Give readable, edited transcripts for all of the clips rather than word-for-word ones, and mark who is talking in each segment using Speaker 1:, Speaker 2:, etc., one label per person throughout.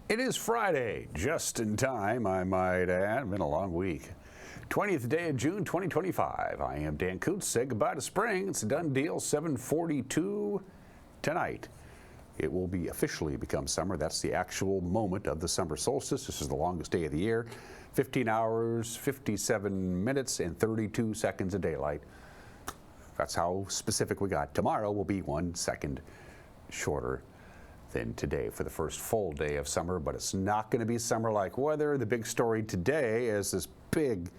Speaker 1: It is Friday, just in time, I might add. Been a long week. 20th day of June 2025. I am Dan Coots. Say goodbye to spring. It's a done deal. 7:42 tonight. It will be officially become summer. That's the actual moment of the summer solstice. This is the longest day of the year. 15 hours, 57 minutes, and 32 seconds of daylight. That's how specific we got. Tomorrow will be 1 second shorter than today for the first full day of summer, but it's not going to be summer-like weather. The big story today is this big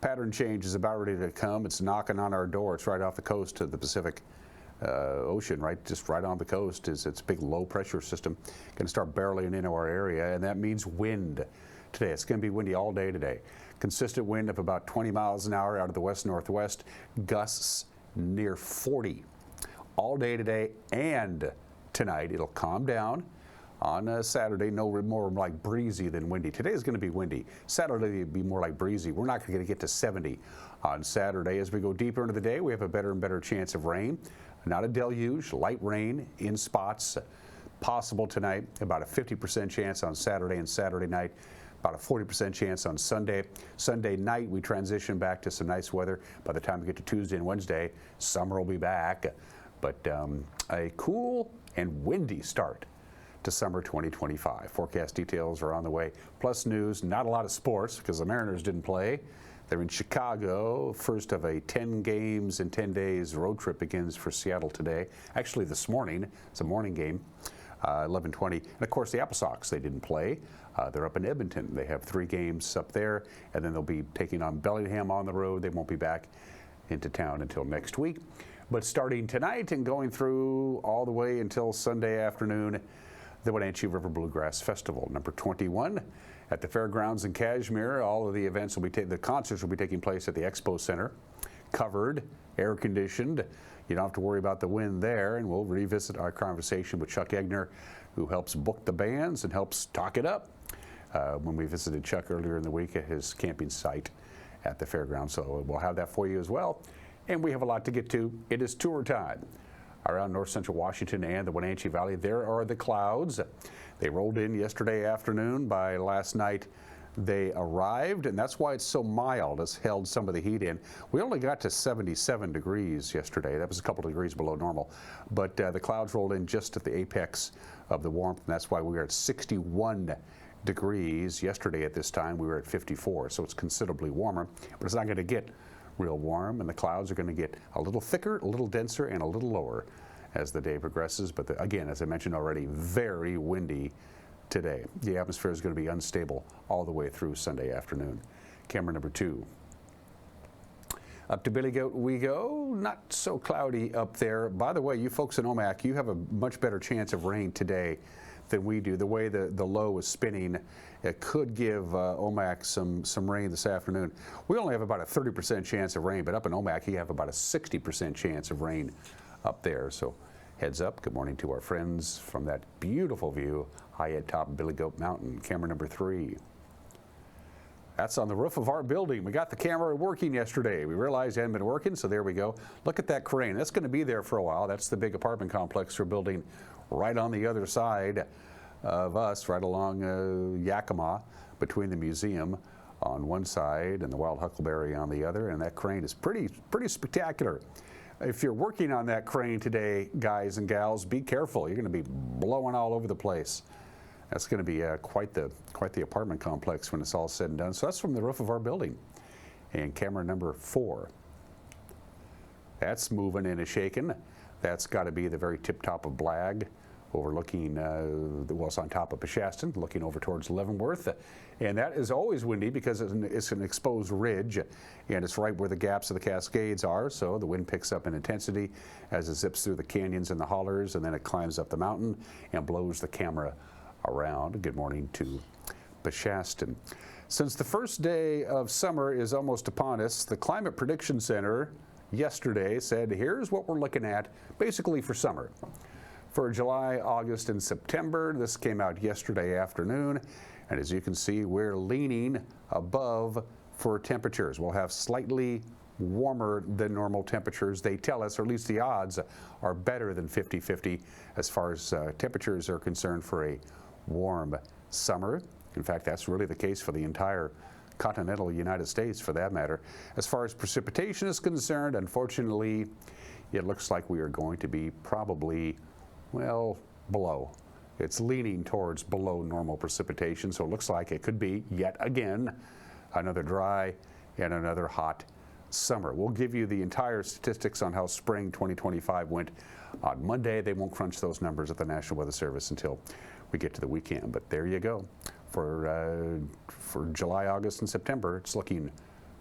Speaker 1: pattern change is about ready to come. It's knocking on our door. It's right off the coast of the Pacific Ocean, right, just right on the coast. It's a big low-pressure system going to start barreling into our area, and that means wind today. It's going to be windy all day today. Consistent wind of about 20 miles an hour out of the west-northwest, gusts near 40 all day today and tonight. It'll calm down on Saturday. No more like breezy than windy. Today is going to be windy. Saturday will be more like breezy. We're not going to get to 70 on Saturday. As we go deeper into the day, we have a better and better chance of rain. Not a deluge, light rain in spots possible tonight. About a 50% chance on Saturday and Saturday night. About a 40% chance on Sunday. Sunday night, we transition back to some nice weather. By the time we get to Tuesday and Wednesday, summer will be back. But a cool and windy start to summer 2025. Forecast details are on the way. Plus news, not a lot of sports because the Mariners didn't play. They're in Chicago. First of a 10 games in 10 days road trip begins for Seattle today. Actually this morning, it's a morning game, 11:20. And of course the Apple Sox, they didn't play. They're up in Edmonton. They have 3 games up there, and then they'll be taking on Bellingham on the road. They won't be back into town until next week. But starting tonight and going through all the way until Sunday afternoon, the Wenatchee River Bluegrass Festival, number 21 at the fairgrounds in Cashmere. All of the events will be the concerts will be taking place at the Expo Center, covered, air conditioned. You don't have to worry about the wind there, and we'll revisit our conversation with Chuck Egner, who helps book the bands and helps talk it up when we visited Chuck earlier in the week at his camping site at the fairgrounds. So we'll have that for you as well. And we have a lot to get to. It is tour time around north central Washington and the Wenatchee Valley. There are the clouds. They rolled in yesterday afternoon. By last night, they arrived, and that's why it's so mild. It's held some of the heat in. We only got to 77 degrees yesterday. That was a couple of degrees below normal. But the clouds rolled in just at the apex of the warmth, and that's why we were at 61 degrees. Yesterday at this time, we were at 54, so it's considerably warmer. But it's not going to get real warm, and the clouds are going to get a little thicker, a little denser, and a little lower as the day progresses. But again, as I mentioned already, very windy today. The atmosphere is going to be unstable all the way through Sunday afternoon. Camera number 2. Up to Billy Goat we go. Not so cloudy up there. By the way, you folks in Omak, you have a much better chance of rain today than we do. The way the low is spinning, it could give Omak some rain this afternoon. We only have about a 30% chance of rain, but up in Omak, you have about a 60% chance of rain up there. So heads up. Good morning to our friends from that beautiful view high at top Billy Goat Mountain. Camera number 3. That's on the roof of our building. We got the camera working yesterday. We realized it hadn't been working, so there we go. Look at that crane. That's going to be there for a while. That's the big apartment complex we're building right on the other side of us, right along Yakima, between the museum on one side and the Wild Huckleberry on the other. And that crane is pretty spectacular. If you're working on that crane today, guys and gals, be careful. You're going to be blowing all over the place. That's going to be quite the apartment complex when it's all said and done. So that's from the roof of our building. And camera number 4. That's moving and a shaking. That's got to be the very tip top of Blag, overlooking well, it's on top of Peshastin, looking over towards Leavenworth. And that is always windy because it's an exposed ridge, and it's right where the gaps of the Cascades are. So the wind picks up in intensity as it zips through the canyons and the hollers, and then it climbs up the mountain and blows the camera around. Good morning to Peshastin. Since the first day of summer is almost upon us, the Climate Prediction Center yesterday said, here's what we're looking at basically for summer. For July, August, and September, this came out yesterday afternoon, and as you can see, we're leaning above for temperatures. We'll have slightly warmer than normal temperatures. They tell us, or at least the odds are better than 50-50 as far as temperatures are concerned for a warm summer. In fact, that's really the case for the entire continental United States, for that matter. As far as precipitation is concerned, unfortunately, it looks like we are going to be probably, well, below. It's leaning towards below normal precipitation, so it looks like it could be, yet again, another dry and another hot summer. We'll give you the entire statistics on how spring 2025 went on Monday. They won't crunch those numbers at the National Weather Service until we get to the weekend, but there you go. For July, August, and September, it's looking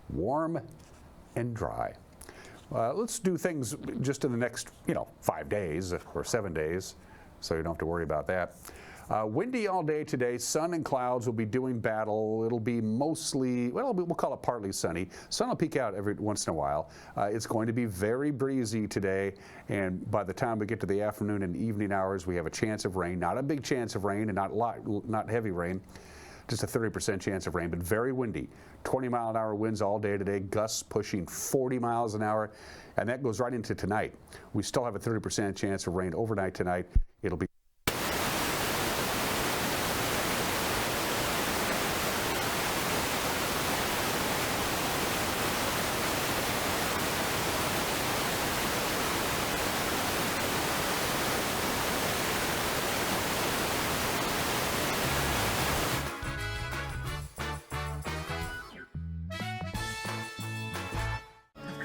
Speaker 1: warm and dry. Let's do things just in the next, 5 days or 7 days, so you don't have to worry about that. Windy all day today. Sun and clouds will be doing battle. It'll be mostly, well, we'll call it partly sunny. Sun will peek out every once in a while. It's going to be very breezy today, and by the time we get to the afternoon and evening hours, we have a chance of rain. Not a big chance of rain, and not heavy rain. Just a 30% chance of rain, but very windy. 20-mile-an-hour winds all day today, gusts pushing 40 miles an hour, and that goes right into tonight. We still have a 30% chance of rain overnight tonight. It'll be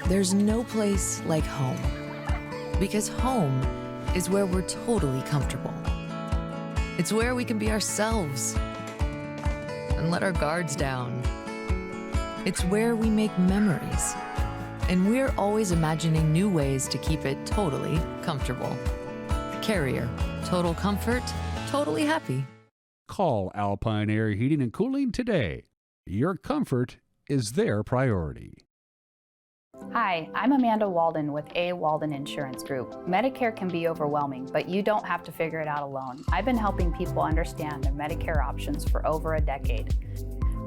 Speaker 2: There's no place like home, because home is where we're totally comfortable. It's where we can be ourselves and let our guards down. It's where we make memories, and we're always imagining new ways to keep it totally comfortable. Carrier, total comfort, totally happy.
Speaker 3: Call Alpine Air Heating and Cooling today. Your comfort is their priority.
Speaker 4: Hi, I'm Amanda Walden with A. Walden Insurance Group. Medicare can be overwhelming, but you don't have to figure it out alone. I've been helping people understand their Medicare options for over a decade.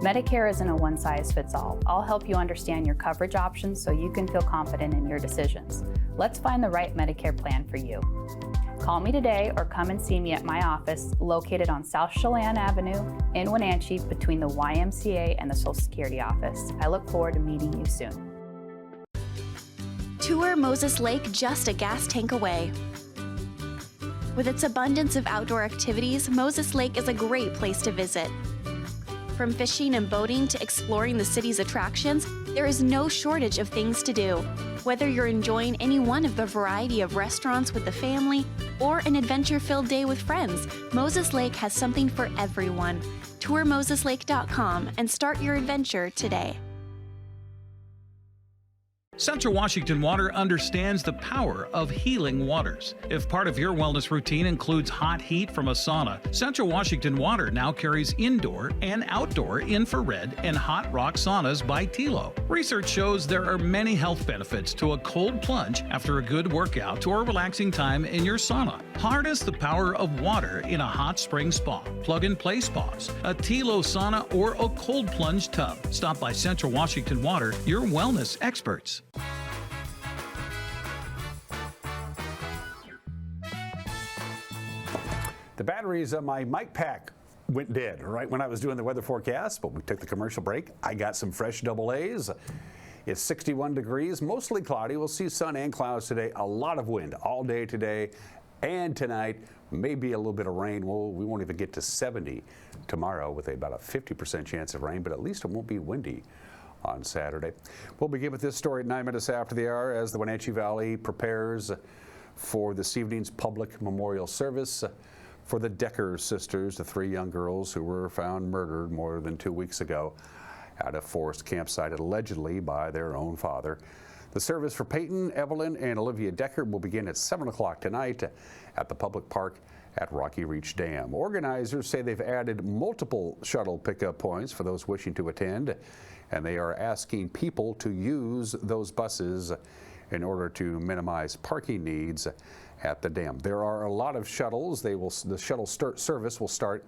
Speaker 4: Medicare isn't a one-size-fits-all. I'll help you understand your coverage options so you can feel confident in your decisions. Let's find the right Medicare plan for you. Call me today or come and see me at my office located on South Chelan Avenue in Wenatchee between the YMCA and the Social Security office. I look forward to meeting you soon.
Speaker 5: Tour Moses Lake just a gas tank away. With its abundance of outdoor activities, Moses Lake is a great place to visit. From fishing and boating to exploring the city's attractions, there is no shortage of things to do. Whether you're enjoying any one of the variety of restaurants with the family or an adventure-filled day with friends, Moses Lake has something for everyone. Tour moseslake.com and start your adventure today.
Speaker 6: Central Washington Water understands the power of healing waters. If part of your wellness routine includes hot heat from a sauna, Central Washington Water now carries indoor and outdoor infrared and hot rock saunas by Tilo. Research shows there are many health benefits to a cold plunge after a good workout or relaxing time in your sauna. Harness the power of water in a hot spring spa, plug-and-play spas, a Tilo sauna, or a cold plunge tub. Stop by Central Washington Water, your wellness experts.
Speaker 1: The batteries on my mic pack went dead right when I was doing the weather forecast, but we took the commercial break. I got some fresh double A's. It's 61 degrees, mostly cloudy. We'll see sun and clouds today. A lot of wind all day today and tonight. Maybe a little bit of rain. We won't even get to 70 tomorrow with about a 50% chance of rain, but at least it won't be windy on Saturday. We'll begin with this story at 9 minutes after the hour as the Wenatchee Valley prepares for this evening's public memorial service for the Decker sisters, the 3 young girls who were found murdered more than 2 weeks ago at a forest campsite, allegedly by their own father. The service for Peyton, Evelyn, and Olivia Decker will begin at 7 o'clock tonight at the public park at Rocky Reach Dam. Organizers say they've added multiple shuttle pickup points for those wishing to attend, and they are asking people to use those buses in order to minimize parking needs at the dam. There are a lot of shuttles. The shuttle service will start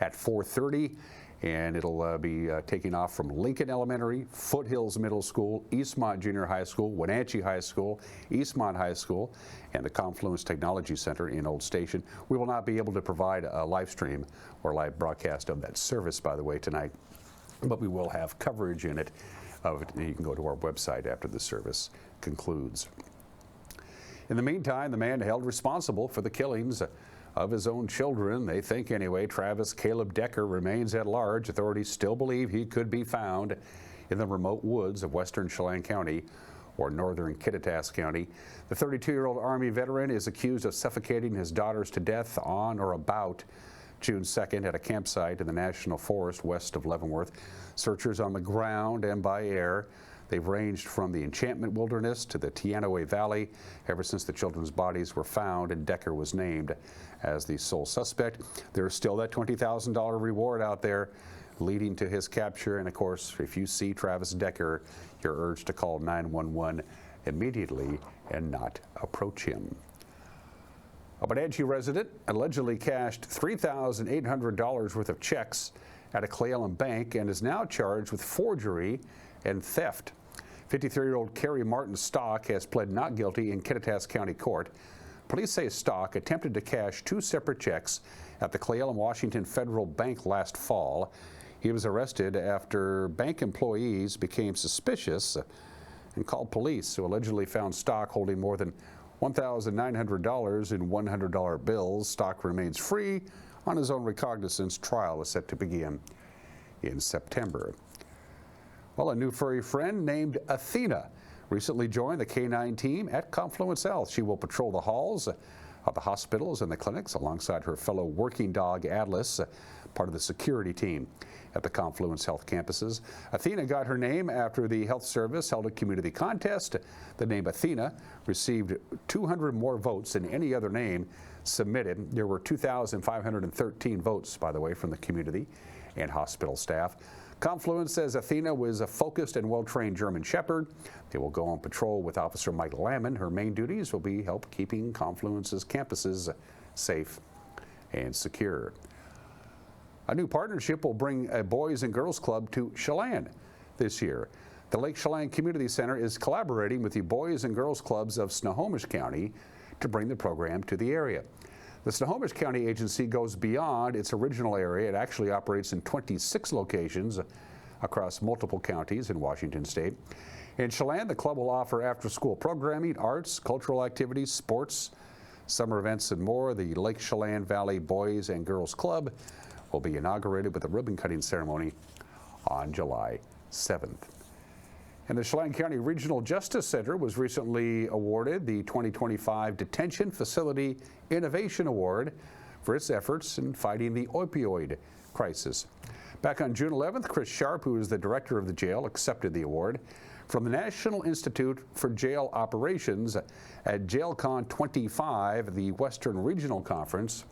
Speaker 1: at 4:30 and it'll be taking off from Lincoln Elementary, Foothills Middle School, Eastmont Junior High School, Wenatchee High School, Eastmont High School, and the Confluence Technology Center in Old Station. We will not be able to provide a live stream or live broadcast of that service, by the way, tonight, but we will have coverage in it of it. You can go to our website after the service concludes. In the meantime, the man held responsible for the killings of his own children, they think anyway, Travis Caleb Decker, remains at large. Authorities still believe he could be found in the remote woods of western Chelan County or northern Kittitas County. The 32-year-old Army veteran is accused of suffocating his daughters to death on or about June 2nd at a campsite in the National Forest west of Leavenworth. Searchers on the ground and by air, they've ranged from the Enchantment Wilderness to the Teanaway Valley ever since the children's bodies were found and Decker was named as the sole suspect. There's still that $20,000 reward out there leading to his capture. And of course, if you see Travis Decker, you're urged to call 911 immediately and not approach him. A Wenatchee resident allegedly cashed $3,800 worth of checks at a Clay Ellen bank and is now charged with forgery and theft. 53-year-old Carrie Martin Stock has pled not guilty in Kittitas County Court. Police say Stock attempted to cash two separate checks at the Clay Ellen Washington Federal Bank last fall. He was arrested after bank employees became suspicious and called police, who allegedly found Stock holding more than $1,900 in $100 bills. Stock remains free on his own recognizance. Trial is set to begin in September. Well, a new furry friend named Athena recently joined the K9 team at Confluence Health. She will patrol the halls of the hospitals and the clinics alongside her fellow working dog Atlas, part of the security team at the Confluence Health campuses. Athena got her name after the health service held a community contest. The name Athena received 200 more votes than any other name submitted. There were 2,513 votes, by the way, from the community and hospital staff. Confluence says Athena was a focused and well-trained German Shepherd. They will go on patrol with Officer Mike Lamon. Her main duties will be help keeping Confluence's campuses safe and secure. A new partnership will bring a Boys and Girls Club to Chelan this year. The Lake Chelan Community Center is collaborating with the Boys and Girls Clubs of Snohomish County to bring the program to the area. The Snohomish County agency goes beyond its original area. It actually operates in 26 locations across multiple counties in Washington state. In Chelan, the club will offer after-school programming, arts, cultural activities, sports, summer events, and more. The Lake Chelan Valley Boys and Girls Club will be inaugurated with a ribbon-cutting ceremony on July 7th. And the Chelan County Regional Justice Center was recently awarded the 2025 Detention Facility Innovation Award for its efforts in fighting the opioid crisis. Back on June 11th, Chris Sharp, who is the director of the jail, accepted the award from the National Institute for Jail Operations at JailCon 25, the Western Regional Conference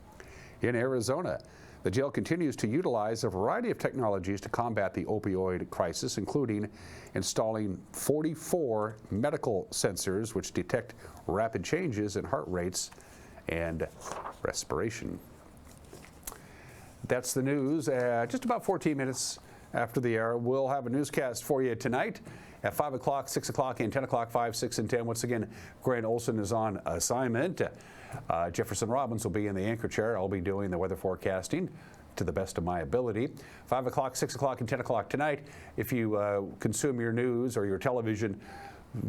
Speaker 1: in Arizona. The jail continues to utilize a variety of technologies to combat the opioid crisis, including installing 44 medical sensors which detect rapid changes in heart rates and respiration. That's the news. Just about 14 minutes after the hour, we'll have a newscast for you tonight at 5 o'clock, 6 o'clock, and 10 o'clock, 5, 6, and 10. Once again, Grant Olson is on assignment. Jefferson Robbins will be in the anchor chair. I'll be doing the weather forecasting to the best of my ability. 5 o'clock, 6 o'clock, and 10 o'clock tonight. If you consume your news or your television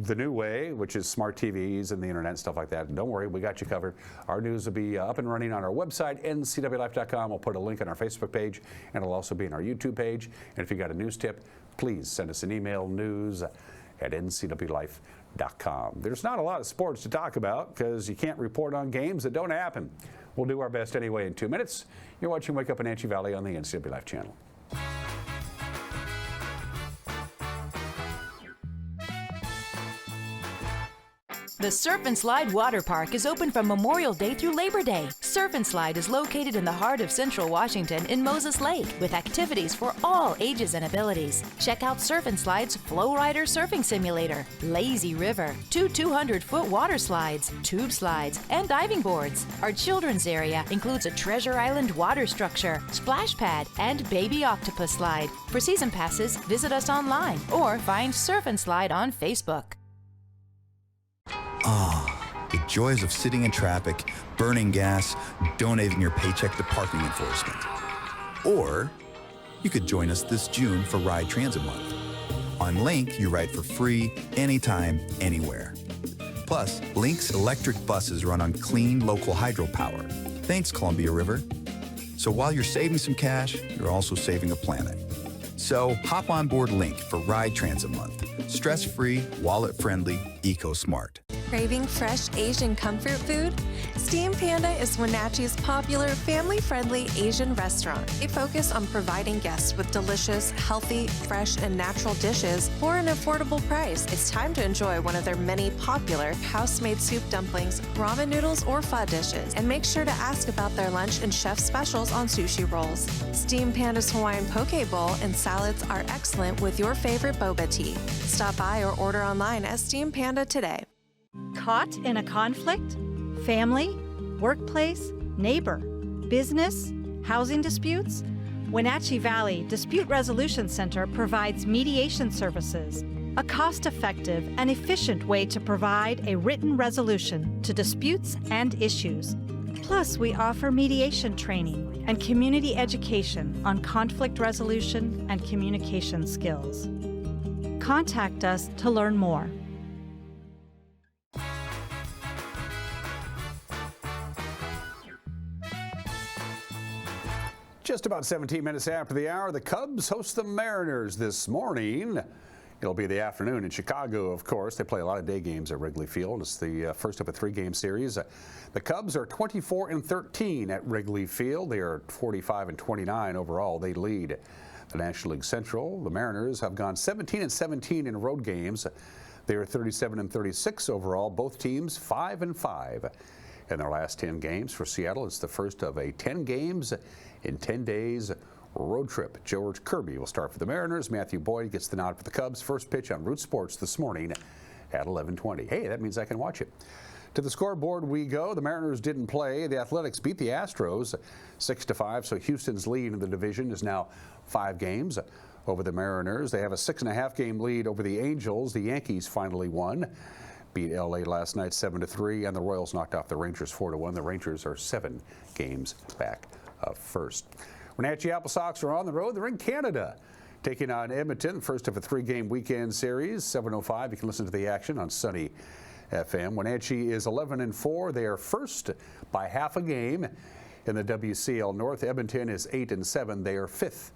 Speaker 1: the new way, which is smart TVs and the internet and stuff like that, don't worry, we got you covered. Our news will be up and running on our website, NCWLIFE.com. We'll put a link on our Facebook page, and it'll also be on our YouTube page. And if you got a news tip, please send us an email, news@ncwlife.com. There's not a lot of sports to talk about because you can't report on games that don't happen. We'll do our best anyway in 2 minutes. You're watching Wake Up Wenatchee Valley on the NCW Life channel.
Speaker 7: The Surf and Slide Water Park is open from Memorial Day through Labor Day. Surf and Slide is located in the heart of Central Washington in Moses Lake with activities for all ages and abilities. Check out Surf and Slide's Flow Rider Surfing Simulator, Lazy River, 2 200-foot water slides, tube slides, and diving boards. Our children's area includes a Treasure Island water structure, splash pad, and baby octopus slide. For season passes, visit us online or find Surf and Slide on Facebook.
Speaker 8: The joys of sitting in traffic, burning gas, donating your paycheck to parking enforcement. Or you could join us this June for Ride Transit Month. On Link, you ride for free, anytime, anywhere. Plus, Link's electric buses run on clean local hydropower. Thanks, Columbia River. So while you're saving some cash, you're also saving a planet. So hop on board Link for Ride Transit Month. Stress-free, wallet-friendly, eco-smart.
Speaker 9: Craving fresh Asian comfort food? Steam Panda is Wenatchee's popular family-friendly Asian restaurant. They focus on providing guests with delicious, healthy, fresh, and natural dishes for an affordable price. It's time to enjoy one of their many popular house-made soup dumplings, ramen noodles, or pho dishes. And make sure to ask about their lunch and chef specials on sushi rolls. Steam Panda's Hawaiian poke bowl and salads are excellent with your favorite boba tea. Stop by or order online at Steam Panda today.
Speaker 10: Caught in a conflict? Family, workplace, neighbor, business, housing disputes? Wenatchee Valley Dispute Resolution Center provides mediation services, a cost-effective and efficient way to provide a written resolution to disputes and issues. Plus, we offer mediation training and community education on conflict resolution and communication skills. Contact us to learn more.
Speaker 1: Just about 17 minutes after the hour, the Cubs host the Mariners this morning. It'll be the afternoon in Chicago, of course. They play a lot of day games at Wrigley Field. It's the first of a three-game series. The Cubs are 24-13 at Wrigley Field. They are 45-29 overall. They lead the National League Central. The Mariners have gone 17-17 in road games. They are 37-36 overall. Both teams 5-5 in their last 10 games. For Seattle, it's the first of a 10 games in 10 days road trip. George Kirby will start for the Mariners. Matthew Boyd gets the nod for the Cubs. First pitch on Root Sports this morning at 11:20. Hey, that means I can watch it. To the scoreboard we go. The Mariners didn't play. The Athletics beat the Astros 6-5, so Houston's lead in the division is now 5 games over the Mariners. They have a 6.5 game lead over the Angels. The Yankees finally won. Beat LA last night 7-3, and the Royals knocked off the Rangers 4-1. The Rangers are 7 games back of first. Wenatchee Apple Sox are on the road. They're in Canada, taking on Edmonton, first of a 3-game weekend series. 7:05. You can listen to the action on Sunny FM. Wenatchee is 11-4. They are first by half a game in the WCL North. Edmonton is 8-7. They are 5th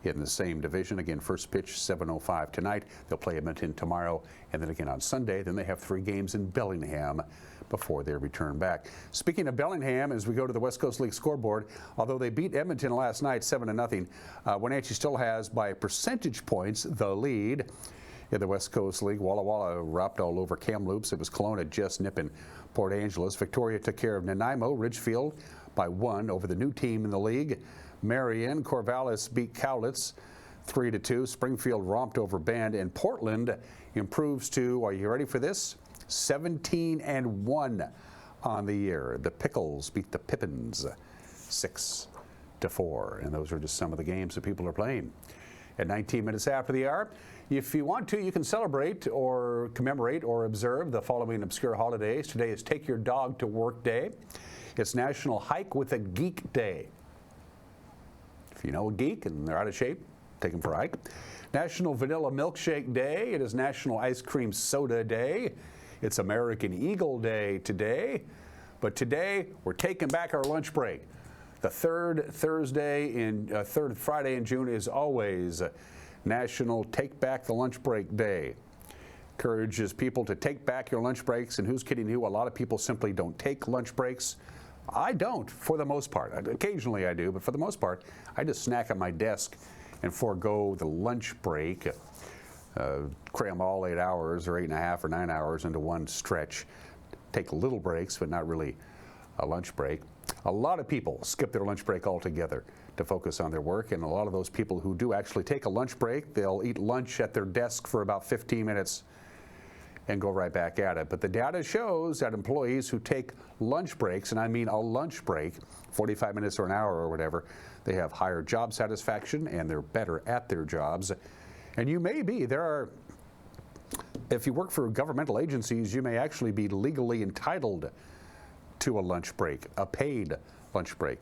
Speaker 1: in the same division. Again, first pitch 7:05 tonight. They'll play Edmonton tomorrow, and then again on Sunday. Then they have 3 games in Bellingham before they return back. Speaking of Bellingham, as we go to the West Coast League scoreboard, although they beat Edmonton last night 7-0, Wenatchee still has by percentage points the lead in the West Coast League. Walla Walla wrapped all over Kamloops. It was Kelowna just nipping Port Angeles. Victoria took care of Nanaimo. Ridgefield by 1 over the new team in the league. Marion, Corvallis beat Cowlitz 3-2. Springfield romped over Bend, and Portland improves to, are you ready for this? 17-1 on the year. The Pickles beat the Pippins 6-4, and those are just some of the games that people are playing. At 19 minutes after the hour, if you want to, you can celebrate or commemorate or observe the following obscure holidays. Today is Take Your Dog to Work Day. It's National Hike with a Geek Day. If you know a geek and they're out of shape, take them for a hike. National Vanilla Milkshake Day. It is National Ice Cream Soda Day. It's American Eagle Day today. But today, we're taking back our lunch break. The third Friday in June is always National Take Back the Lunch Break Day. Encourages people to take back your lunch breaks, and who's kidding who? A lot of people simply don't take lunch breaks. I don't, for the most part. Occasionally I do, but for the most part, I just snack at my desk and forego the lunch break. cram all 8 hours or 8.5 or 9 hours into one stretch. Take little breaks, but not really a lunch break. A lot of people skip their lunch break altogether to focus on their work, and a lot of those people who do actually take a lunch break, they'll eat lunch at their desk for about 15 minutes and go right back at it. But the data shows that employees who take lunch breaks, and I mean a lunch break, 45 minutes or an hour or whatever, they have higher job satisfaction and they're better at their jobs. And you may be, if you work for governmental agencies, you may actually be legally entitled to a lunch break, a paid lunch break.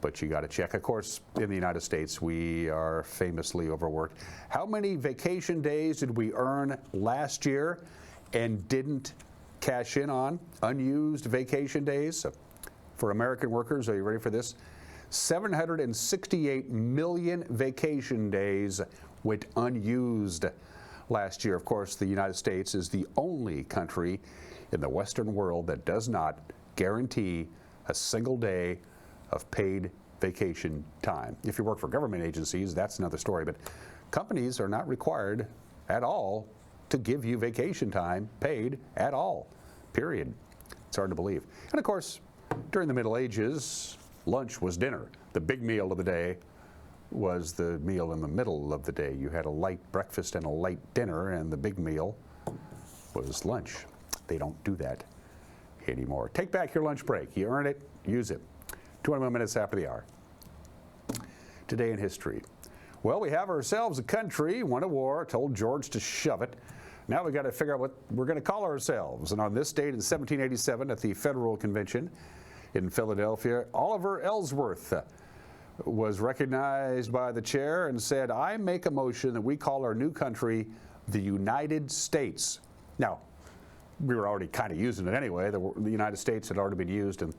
Speaker 1: But you got to check. Of course, in the United States, we are famously overworked. How many vacation days did we earn last year and didn't cash in on? Unused vacation days for American workers. Are you ready for this? 768 million vacation days went unused last year. Of course, the United States is the only country in the Western world that does not guarantee a single day of paid vacation time. If you work for government agencies, that's another story, but companies are not required at all to give you vacation time paid at all, period. It's hard to believe. And of course, during the Middle Ages, lunch was dinner. The big meal of the day was the meal in the middle of the day. You had a light breakfast and a light dinner, and the big meal was lunch. They don't do that anymore. Take back your lunch break. You earn it, use it. 21 minutes after the hour. Today in history. Well, we have ourselves a country, won a war, told George to shove it. Now we got to figure out what we're going to call ourselves. And on this date in 1787 at the Federal Convention in Philadelphia, Oliver Ellsworth was recognized by the chair and said, I make a motion that we call our new country the United States. Now, we were already kind of using it anyway. The United States had already been used in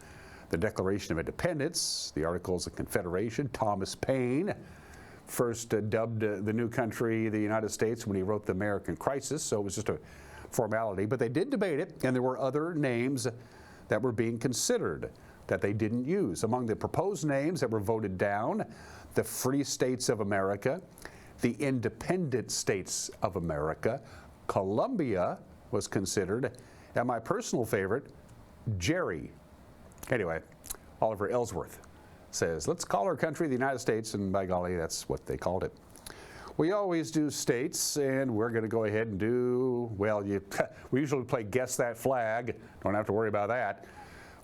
Speaker 1: the Declaration of Independence, the Articles of Confederation. Thomas Paine first dubbed the new country the United States when he wrote The American Crisis, so it was just a formality. But they did debate it, and there were other names that were being considered that they didn't use. Among the proposed names that were voted down, the Free States of America, the Independent States of America, Columbia was considered, and my personal favorite, Jerry. Anyway, Oliver Ellsworth says, let's call our country the United States, and by golly, that's what they called it. We always do states, and we're going to go ahead and do, well, we usually play Guess That Flag. Don't have to worry about that.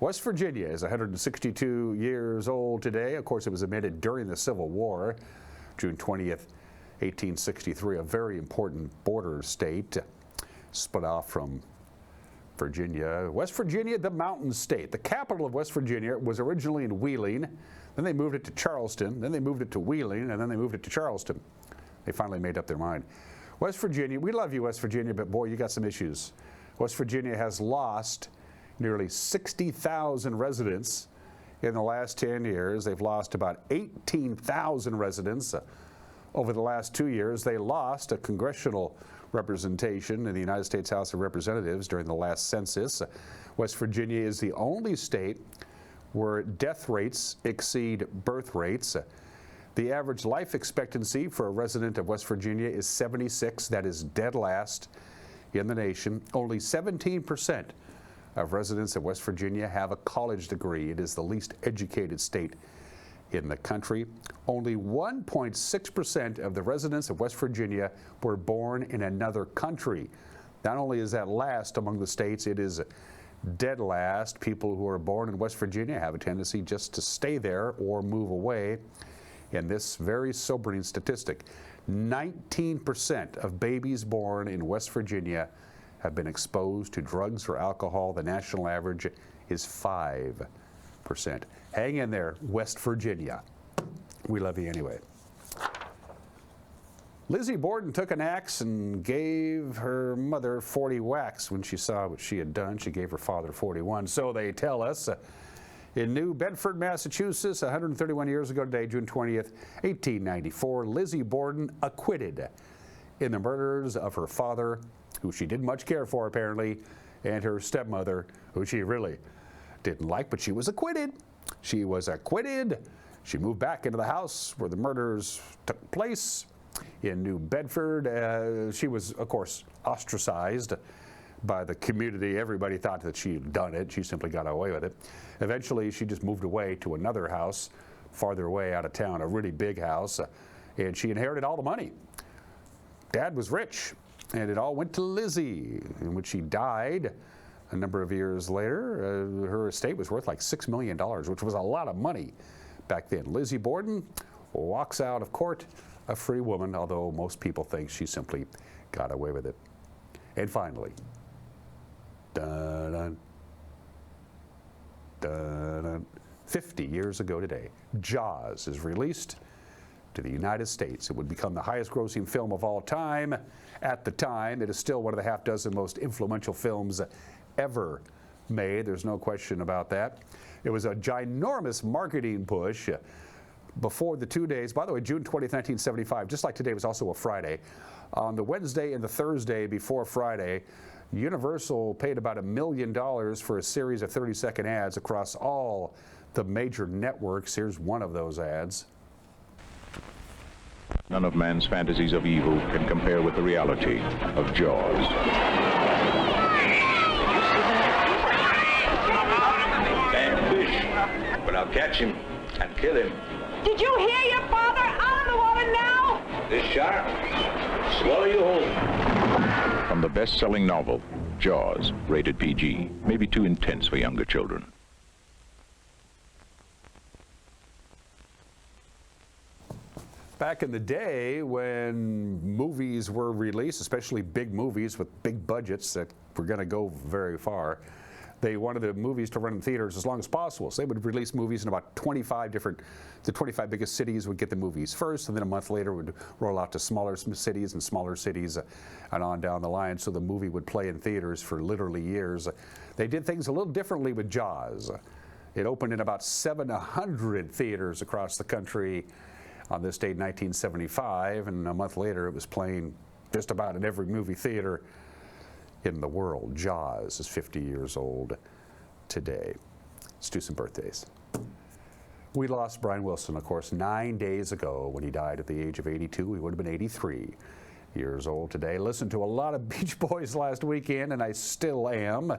Speaker 1: West Virginia is 162 years old today. Of course, it was admitted during the Civil War, June 20th, 1863, a very important border state, split off from Virginia. West Virginia, the mountain state. The capital of West Virginia was originally in Wheeling. Then they moved it to Charleston. Then they moved it to Wheeling, and then they moved it to Charleston. They finally made up their mind. West Virginia, we love you, West Virginia, but boy, you got some issues. West Virginia has lost nearly 60,000 residents in the last 10 years. They've lost about 18,000 residents. Over the last 2 years, they lost a congressional representation in the United States House of Representatives during the last census. West Virginia is the only state where death rates exceed birth rates. The average life expectancy for a resident of West Virginia is 76. That is dead last in the nation. Only 17% of residents of West Virginia have a college degree. It is the least educated state in the country. Only 1.6% of the residents of West Virginia were born in another country. Not only is that last among the states, it is dead last. People who are born in West Virginia have a tendency just to stay there or move away. And this very sobering statistic, 19% of babies born in West Virginia have been exposed to drugs or alcohol. The national average is 5%. Hang in there, West Virginia. We love you anyway. Lizzie Borden took an axe and gave her mother 40 whacks when she saw what she had done. She gave her father 41, so they tell us. In New Bedford, Massachusetts, 131 years ago today, June 20th, 1894, Lizzie Borden acquitted in the murders of her father, who she didn't much care for apparently, and her stepmother, who she really didn't like, but she was acquitted. She was acquitted. She moved back into the house where the murders took place, in New Bedford. She was, of course, ostracized by the community. Everybody thought that she had done it. She simply got away with it. Eventually, she just moved away to another house farther away out of town, a really big house, and she inherited all the money. Dad was rich, and it all went to Lizzie. And when she died a number of years later, her estate was worth like $6 million, which was a lot of money back then. Lizzie Borden walks out of court a free woman, although most people think she simply got away with it. And finally, dun, dun, dun, 50 years ago today, Jaws is released to the United States. It would become the highest grossing film of all time. At the time, it is still one of the half dozen most influential films ever made. There's no question about that. It was a ginormous marketing push before the 2 days. By the way, June 20th, 1975, just like today, was also a Friday. On the Wednesday and the Thursday before Friday, Universal paid about $1 million for a series of 30-second ads across all the major networks. Here's one of those ads.
Speaker 11: None of man's fantasies of evil can compare with the reality of Jaws.
Speaker 12: Bad fish, but I'll catch him and kill him.
Speaker 13: Did you hear your father? Out of the water now!
Speaker 12: This shark, swallow you whole.
Speaker 11: From the best-selling novel, Jaws, rated PG, may be too intense for younger children.
Speaker 1: Back in the day when movies were released, especially big movies with big budgets that were going to go very far, they wanted the movies to run in theaters as long as possible. So they would release movies in about 25 biggest cities would get the movies first, and then a month later would roll out to smaller cities and on down the line. So the movie would play in theaters for literally years. They did things a little differently with Jaws. It opened in about 700 theaters across the country on this date in 1975, and a month later it was playing just about in every movie theater in the world. Jaws is 50 years old today. Let's do some birthdays. We lost Brian Wilson, of course, 9 days ago when he died at the age of 82. He would have been 83 years old today. Listened to a lot of Beach Boys last weekend, and I still am.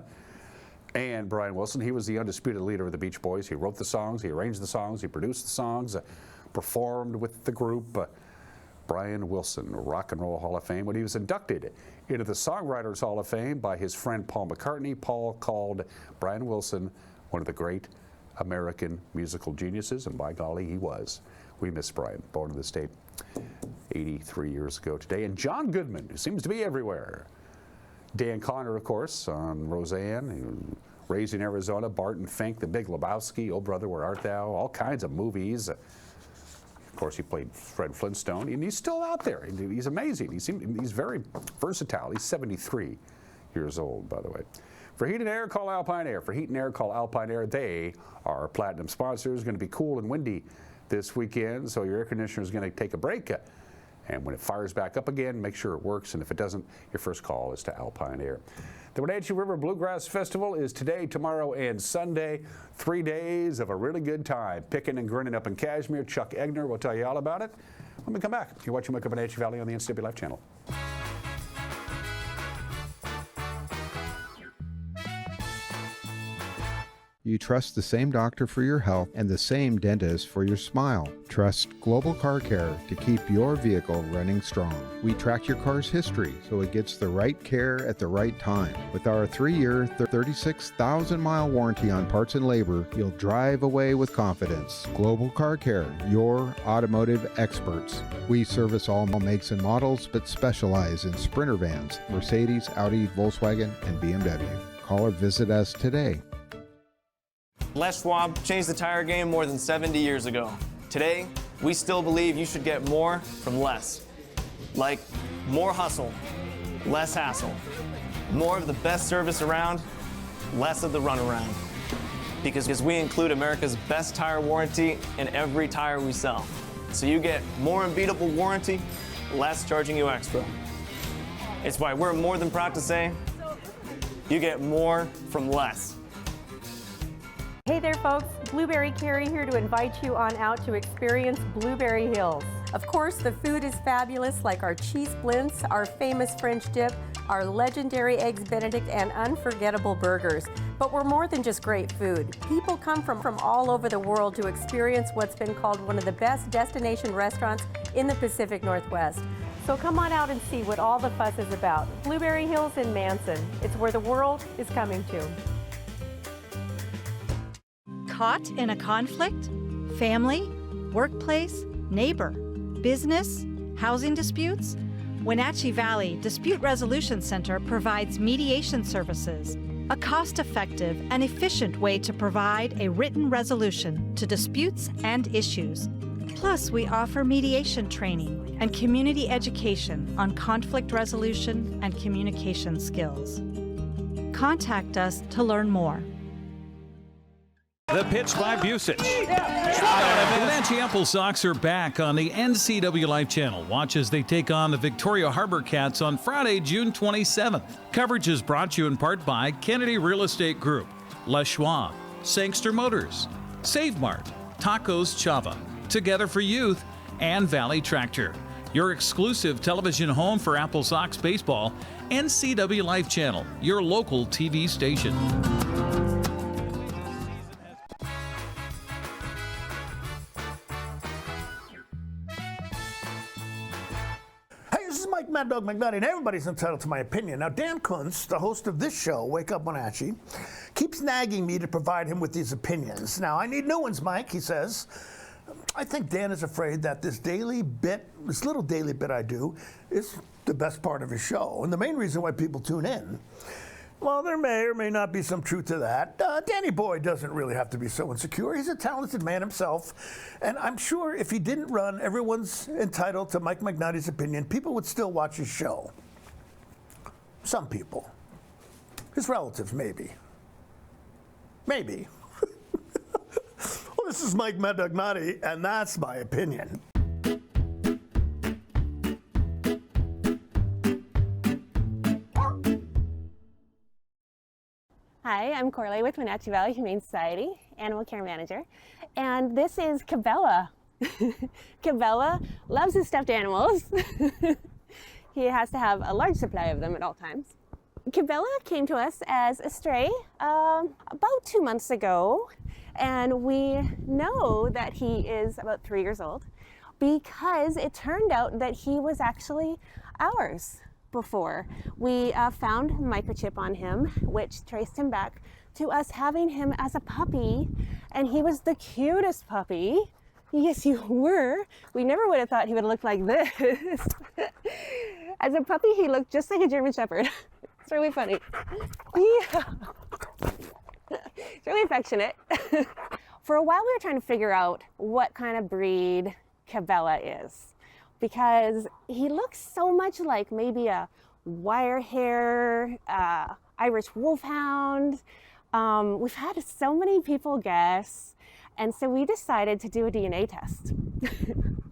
Speaker 1: And Brian Wilson, he was the undisputed leader of the Beach Boys. He wrote the songs, he arranged the songs, he produced the songs, performed with the group. Brian Wilson, Rock and Roll Hall of Fame. When he was inducted into the Songwriters Hall of Fame by his friend Paul McCartney, Paul called Brian Wilson one of the great American musical geniuses, and by golly, he was. We miss Brian, born in the state 83 years ago today. And John Goodman, who seems to be everywhere. Dan Connor, of course, on Roseanne, Raised in Arizona, Barton Fink, The Big Lebowski, Oh Brother, Where Art Thou, all kinds of movies. Of course, he played Fred Flintstone, and he's still out there. He's amazing. He's very versatile. He's 73 years old, by the way. For heat and air, call Alpine Air. For heat and air, call Alpine Air. They are our platinum sponsors. Going to be cool and windy this weekend, so your air conditioner is going to take a break. And when it fires back up again, make sure it works. And if it doesn't, your first call is to Alpine Air. The Wenatchee River Bluegrass Festival is today, tomorrow, and Sunday. 3 days of a really good time. Picking and grinning up in Kashmir. Chuck Egner will tell you all about it when we come back. You're watching Wake Up Wenatchee Valley on the NCWLIFE channel.
Speaker 14: You trust the same doctor for your health and the same dentist for your smile. Trust Global Car Care to keep your vehicle running strong. We track your car's history so it gets the right care at the right time. With our 3-year, 36,000-mile warranty on parts and labor, you'll drive away with confidence. Global Car Care, your automotive experts. We service all makes and models, but specialize in Sprinter vans, Mercedes, Audi, Volkswagen, and BMW. Call or visit us today.
Speaker 15: Les Schwab changed the tire game more than 70 years ago. Today, we still believe you should get more from less. Like more hustle, less hassle. More of the best service around, less of the runaround. Because we include America's best tire warranty in every tire we sell. So you get more unbeatable warranty, less charging you extra. It's why we're more than proud to say, you get more from less.
Speaker 16: Hey there folks, Blueberry Carrie here to invite you on out to experience Blueberry Hills, Of course, the food is fabulous, like our cheese splints, our famous French dip, our legendary Eggs Benedict, and unforgettable burgers. But we're more than just great food. People come from all over the world to experience what's been called one of the best destination restaurants in the Pacific Northwest. So come on out and see what all the fuss is about. Blueberry Hills in Manson. It's where the world is coming to.
Speaker 10: Caught in a conflict? Family? Workplace? Neighbor? Business? Housing disputes? Wenatchee Valley Dispute Resolution Center provides mediation services, a cost-effective and efficient way to provide a written resolution to disputes and issues. Plus, we offer mediation training and community education on conflict resolution and communication skills. Contact us to learn more.
Speaker 6: The pitch by Busich. Wenatchee Apple Sox are back on the NCWLIFE channel. Watch as they take on the Victoria Harbor Cats on Friday, June 27th. Coverage is brought to you in part by Kennedy Real Estate Group, Les Schwab, Sangster Motors, Save Mart, Tacos Chava, Together for Youth, and Valley Tractor. Your exclusive television home for Apple Sox baseball, NCWLIFE channel, your local TV station.
Speaker 17: Mike Mad Dog McNutty, and everybody's entitled to my opinion. Now, Dan Kuntz, the host of this show, Wake Up Wenatchee, keeps nagging me to provide him with these opinions. Now, I need new ones, Mike, he says. I think Dan is afraid that this little daily bit I do, is the best part of his show, and the main reason why people tune in. Well, there may or may not be some truth to that. Danny Boy doesn't really have to be so insecure. He's a talented man himself. And I'm sure if he didn't run Everyone's Entitled to Mike McNutty's Opinion, people would still watch his show. Some people. His relatives, maybe. Maybe. Well, this is Mike McNutty, and that's my opinion.
Speaker 18: Hi, I'm Corley with Wenatchee Valley Humane Society, Animal Care Manager, and this is Cabela. Cabela loves his stuffed animals. He has to have a large supply of them at all times. Cabela came to us as a stray about 2 months ago, and we know that he is about 3 years old because it turned out that he was actually ours. Before. We found a microchip on him, which traced him back to us having him as a puppy, and he was the cutest puppy. Yes, you were. We never would have thought he would look like this. As a puppy, he looked just like a German Shepherd. It's really funny. Yeah. It's really affectionate. For a while, we were trying to figure out what kind of breed Cabela is, because he looks so much like maybe a wire hair, Irish wolfhound. We've had so many people guess, and so we decided to do a DNA test,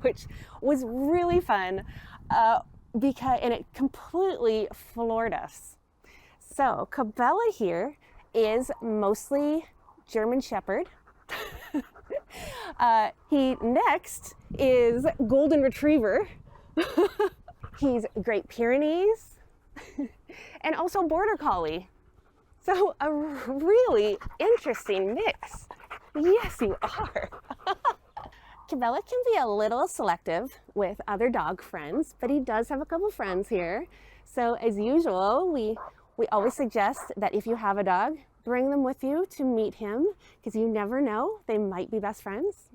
Speaker 18: which was really fun, and it completely floored us. So Cabela here is mostly German Shepherd. He next is Golden Retriever. He's Great Pyrenees and also Border Collie. So a really interesting mix. Yes, you are. Cabela can be a little selective with other dog friends, but he does have a couple friends here. So as usual, we always suggest that if you have a dog, bring them with you to meet him, because you never know, they might be best friends.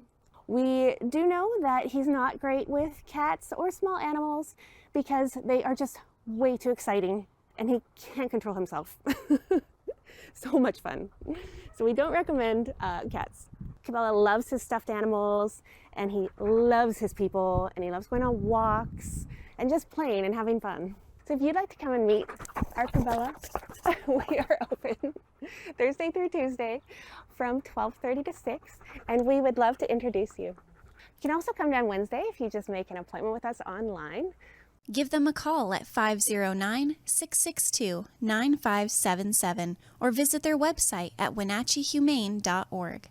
Speaker 18: We do know that he's not great with cats or small animals because they are just way too exciting and he can't control himself. So much fun. So we don't recommend cats. Cabela loves his stuffed animals, and he loves his people, and he loves going on walks and just playing and having fun. So if you'd like to come and meet our Cabela, we are open Thursday through Tuesday from 12:30 to 6, and we would love to introduce you. You can also come down Wednesday if you just make an appointment with us online.
Speaker 5: Give them a call at 509-662-9577 or visit their website at wenatcheehumane.org.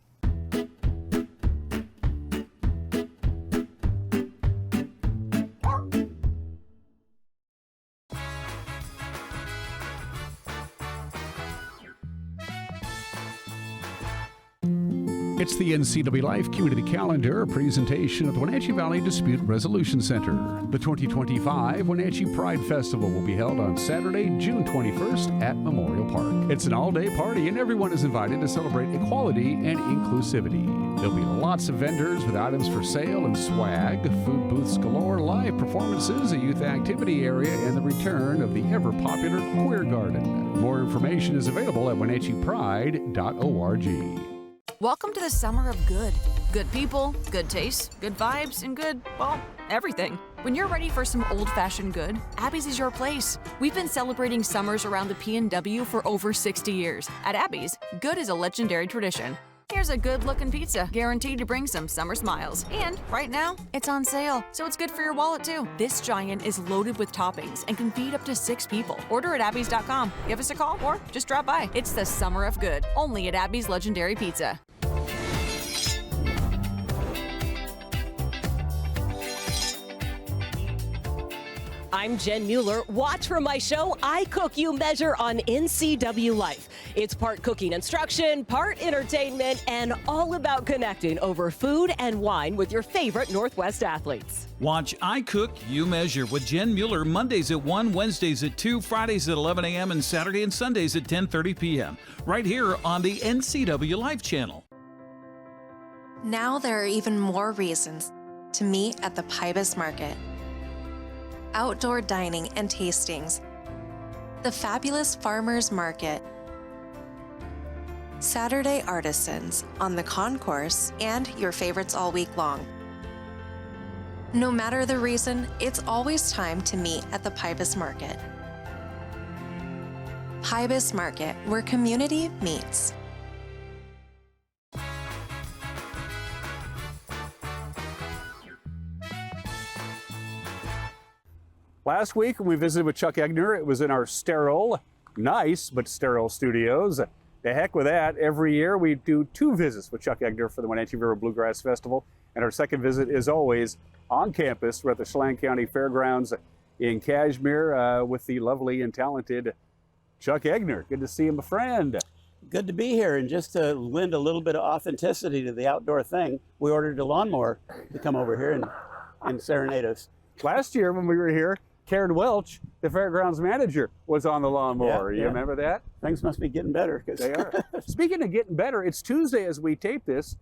Speaker 3: It's the NCWLIFE Community Calendar, a presentation of the Wenatchee Valley Dispute Resolution Center. The 2025 Wenatchee Pride Festival will be held on Saturday, June 21st at Memorial Park. It's an all-day party and everyone is invited to celebrate equality and inclusivity. There'll be lots of vendors with items for sale and swag, food booths galore, live performances, a youth activity area, and the return of the ever-popular Queer Garden. More information is available at wenatcheepride.org.
Speaker 19: Welcome to the summer of good. Good people, good taste, good vibes, and good, well, everything. When you're ready for some old-fashioned good, Abby's is your place. We've been celebrating summers around the PNW for over 60 years. At Abby's, good is a legendary tradition. Here's a good-looking pizza, guaranteed to bring some summer smiles. And right now, it's on sale, so it's good for your wallet too. This giant is loaded with toppings and can feed up to 6 people. Order at abbys.com. Give us a call or just drop by. It's the summer of good, only at Abby's Legendary Pizza.
Speaker 20: I'm Jen Mueller. Watch for my show, I Cook, You Measure on NCWLIFE. It's part cooking instruction, part entertainment, and all about connecting over food and wine with your favorite Northwest athletes.
Speaker 6: Watch I Cook, You Measure with Jen Mueller Mondays at 1, Wednesdays at 2, Fridays at 11 a.m., and Saturday and Sundays at 10:30 p.m. right here on the NCWLIFE channel.
Speaker 9: Now there are even more reasons to meet at the Pybus Market. Outdoor dining and tastings, the fabulous farmers market, Saturday artisans on the concourse, and your favorites all week long. No matter the reason, it's always time to meet at the Pybus Market. Pybus Market, where community meets.
Speaker 1: Last week, when we visited with Chuck Egner, it was in our sterile, nice but sterile studios. The heck with that. Every year, we do 2 visits with Chuck Egner for the Wenatchee River Bluegrass Festival. And our second visit is always on campus. We're at the Chelan County Fairgrounds in Cashmere with the lovely and talented Chuck Egner. Good to see you, my friend.
Speaker 21: Good to be here. And just to lend a little bit of authenticity to the outdoor thing, we ordered a lawnmower to come over here and serenade us.
Speaker 1: Last year when we were here, Karen Welch, the fairgrounds manager, was on the lawnmower. You remember that?
Speaker 21: Things must be getting better.
Speaker 1: They are. Speaking of getting better, it's Tuesday as we tape this.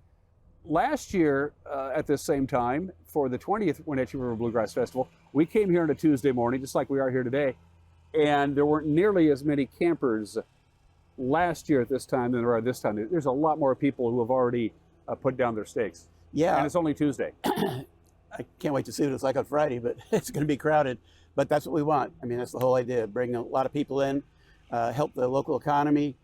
Speaker 1: Last year at this same time, for the 20th Wenatchee River Bluegrass Festival, we came here on a Tuesday morning, just like we are here today, and there weren't nearly as many campers last year at this time than there are this time. There's a lot more people who have already put down their stakes.
Speaker 21: Yeah.
Speaker 1: And it's only Tuesday.
Speaker 21: I can't wait to see what it's like on Friday, but it's going to be crowded. But that's what we want. I mean, that's the whole idea. Bring a lot of people in, help the local economy,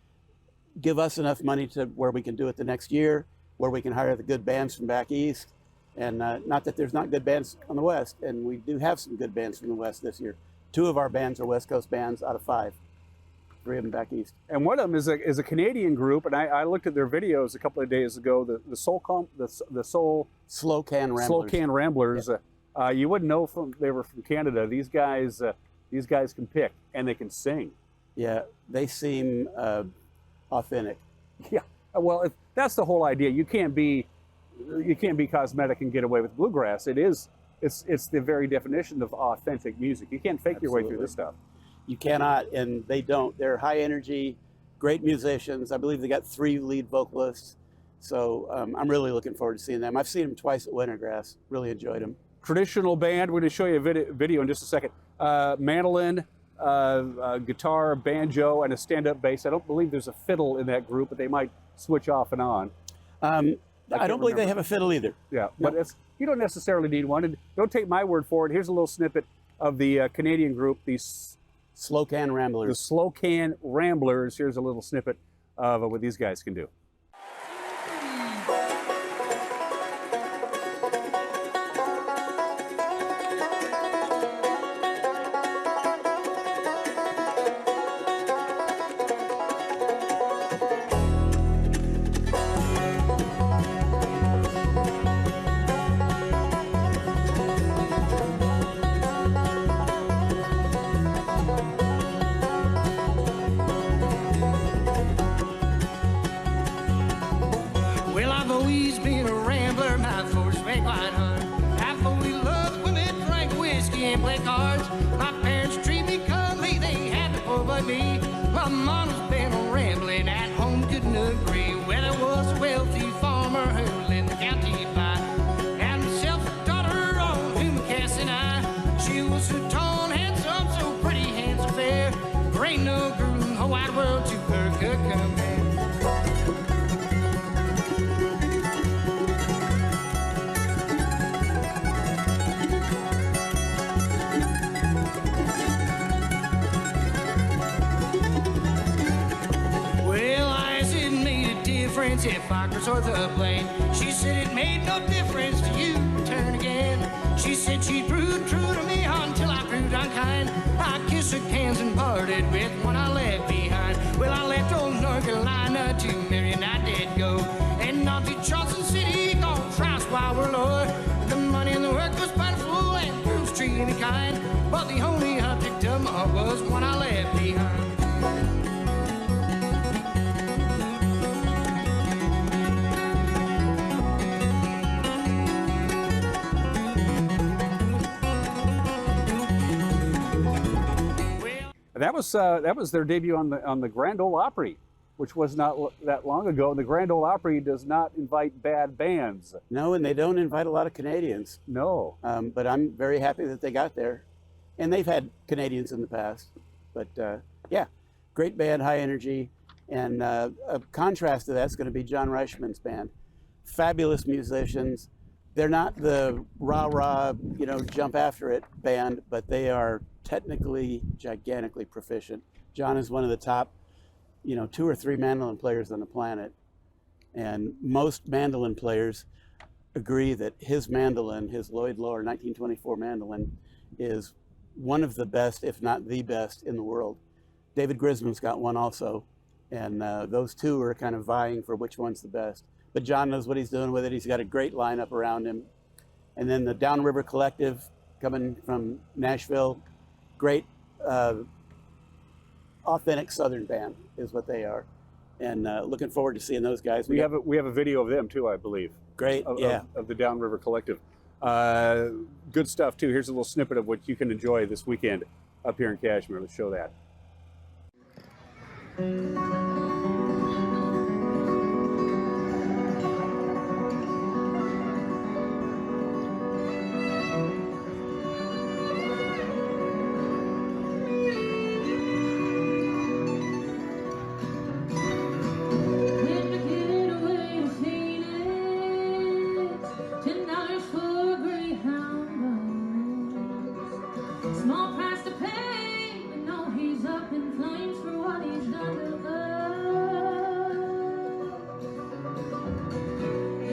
Speaker 21: give us enough money to where we can do it the next year, where we can hire the good bands from back east. And not that there's not good bands on the west, and we do have some good bands from the west this year. 2 of our bands are West Coast bands out of 5. 3 of them back east.
Speaker 1: And one of them is a Canadian group, and I looked at their videos a couple of days ago. The
Speaker 21: Slow Can
Speaker 1: Ramblers.
Speaker 21: Yeah.
Speaker 1: You wouldn't know they were from Canada. These guys can pick and they can sing.
Speaker 21: Yeah, they seem authentic.
Speaker 1: Yeah, well, that's the whole idea. You can't be cosmetic and get away with bluegrass. It's the very definition of authentic music. You can't fake your way through this stuff.
Speaker 21: You cannot, and they don't. They're high energy, great musicians. I believe they got 3 lead vocalists. So I'm really looking forward to seeing them. I've seen them twice at Wintergrass. Really enjoyed them.
Speaker 1: Traditional band. We're going to show you a video in just a second. Mandolin, guitar, banjo, and a stand-up bass. I don't believe there's a fiddle in that group, but they might switch off and on.
Speaker 21: I don't believe they have a fiddle either.
Speaker 1: Yeah, but you don't necessarily need one. And don't take my word for it. Here's a little snippet of the Canadian group, the
Speaker 21: Slow Can Ramblers.
Speaker 1: The Slow Can Ramblers. Here's a little snippet of what these guys can do.
Speaker 2: can't play cards. My parents treat me completely happy for me. My mom's been rambling at home, couldn't agree. Whether it was a wealthy farmer who lived in the county by, and myself a daughter on whom cast an eye. She was so tall and handsome, so pretty, hands so fair. There ain't no girl in the whole wide world to her could compare. If I could sort the blame, she said it made no difference to you turn again. She said she'd prove true to me until I proved unkind. I kissed her hands and parted with one I left behind. Well, I left old North Carolina to marry and I did go. And on to Johnson City, gone France while we're lower. The money and the work was plentiful and girls treated me kind. But the only I picked up was one I left behind.
Speaker 3: That was their debut on the Grand Ole Opry, which was not that long ago. And the Grand Ole Opry does not invite bad bands.
Speaker 21: No, and they don't invite a lot of Canadians.
Speaker 3: No.
Speaker 21: But I'm very happy that they got there. And they've had Canadians in the past. But yeah, great band, high energy. And a contrast to that's going to be John Reichman's band. Fabulous musicians. They're not the rah-rah, jump after it band, but they are technically gigantically proficient. John is one of the top, 2 or 3 mandolin players on the planet. And most mandolin players agree that his mandolin, his Lloyd Loar 1924 mandolin, is one of the best, if not the best, in the world. David Grisman's got one also, and those two are kind of vying for which one's the best. But John knows what he's doing with it. He's got a great lineup around him. And then the Downriver Collective coming from Nashville, great authentic Southern band is what they are. And looking forward to seeing those guys.
Speaker 3: We have a video of them too, I believe.
Speaker 21: Great,
Speaker 3: of the Downriver Collective. Good stuff too. Here's a little snippet of what you can enjoy this weekend up here in Kashmir. Let's show that.
Speaker 22: Small price to pay, but no, he's up in flames for what he's done to us.